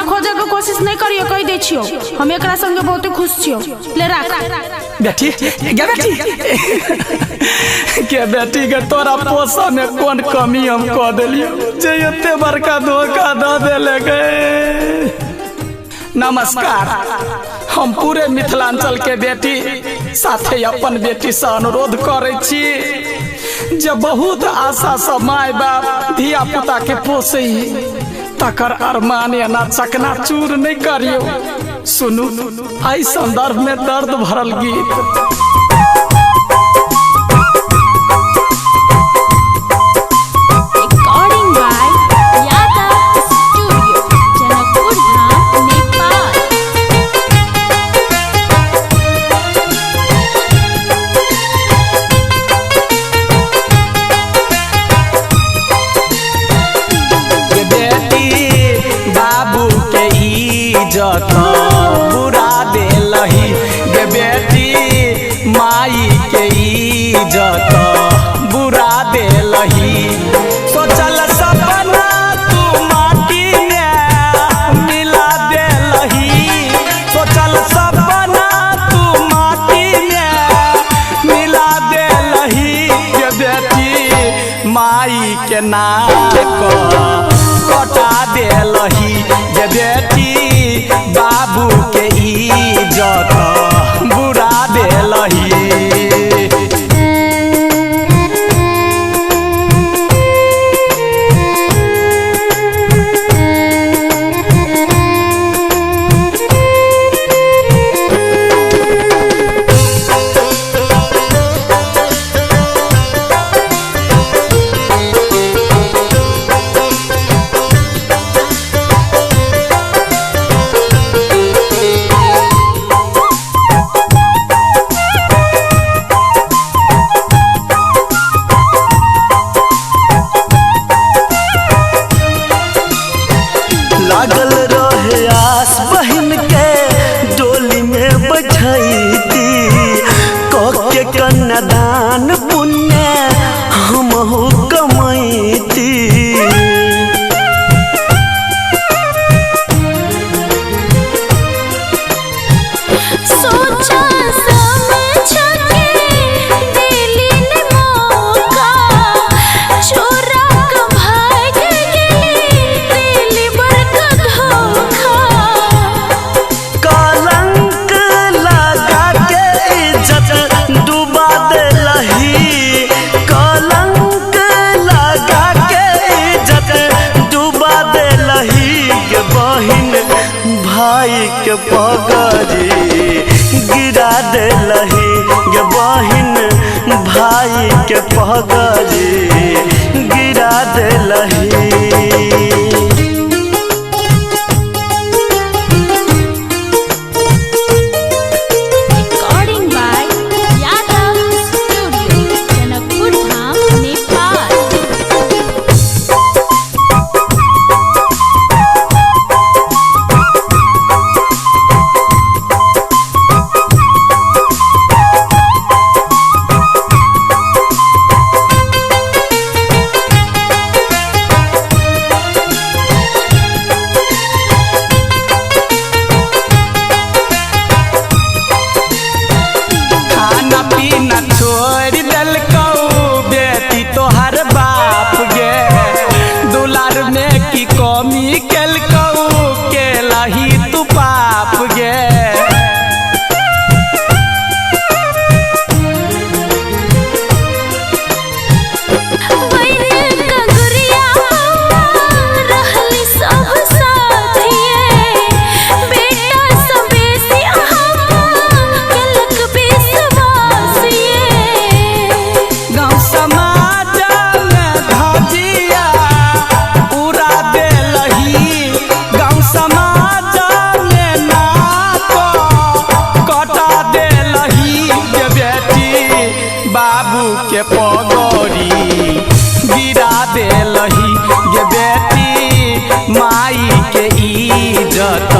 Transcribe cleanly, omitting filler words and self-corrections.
खोजे के कोशिश नहीं करियो, कह दे छियो हम एकरा संगे बहुत खुश छियो। ले राख बेटी गे बेटी के बेटी के तोरा पोसा में कौन कमी हम कह देलियो जे एते बड़का धोखा द देले गए। नमस्कार, हम पूरे मिथिलांचल के बेटी साथे अपन बेटी से अनुरोध करे छी जे बहुत आशा से माय बाप धिया पुता के पोसे तकर अरमान ना चकना चूर नहीं करियो। सुनू आई संदर्भ में दर्द भरल गीत। बुरा देलही गे बेटी माई के इज्जत बुरा देलही। सोचल सपना तू माटी में मिला देलही, सोचल सपना तू माटी में मिला देलही गे बेटी माई के नाक कटा देलही गे बेटी बाबू के इज्जत बुरा देलही। लागल रहे आस बहन के डोली में बैठती के कन्यादान पुण्य हमहु कमैती। भाई के पगड़ी गिरा देलही गे बहिन भाई के पगड़ी गिरा देलही। कमी केलकौ केलही तू पाप गे। बाबू के पगड़ी गिरा देलही गे बेटी माई के इज्जत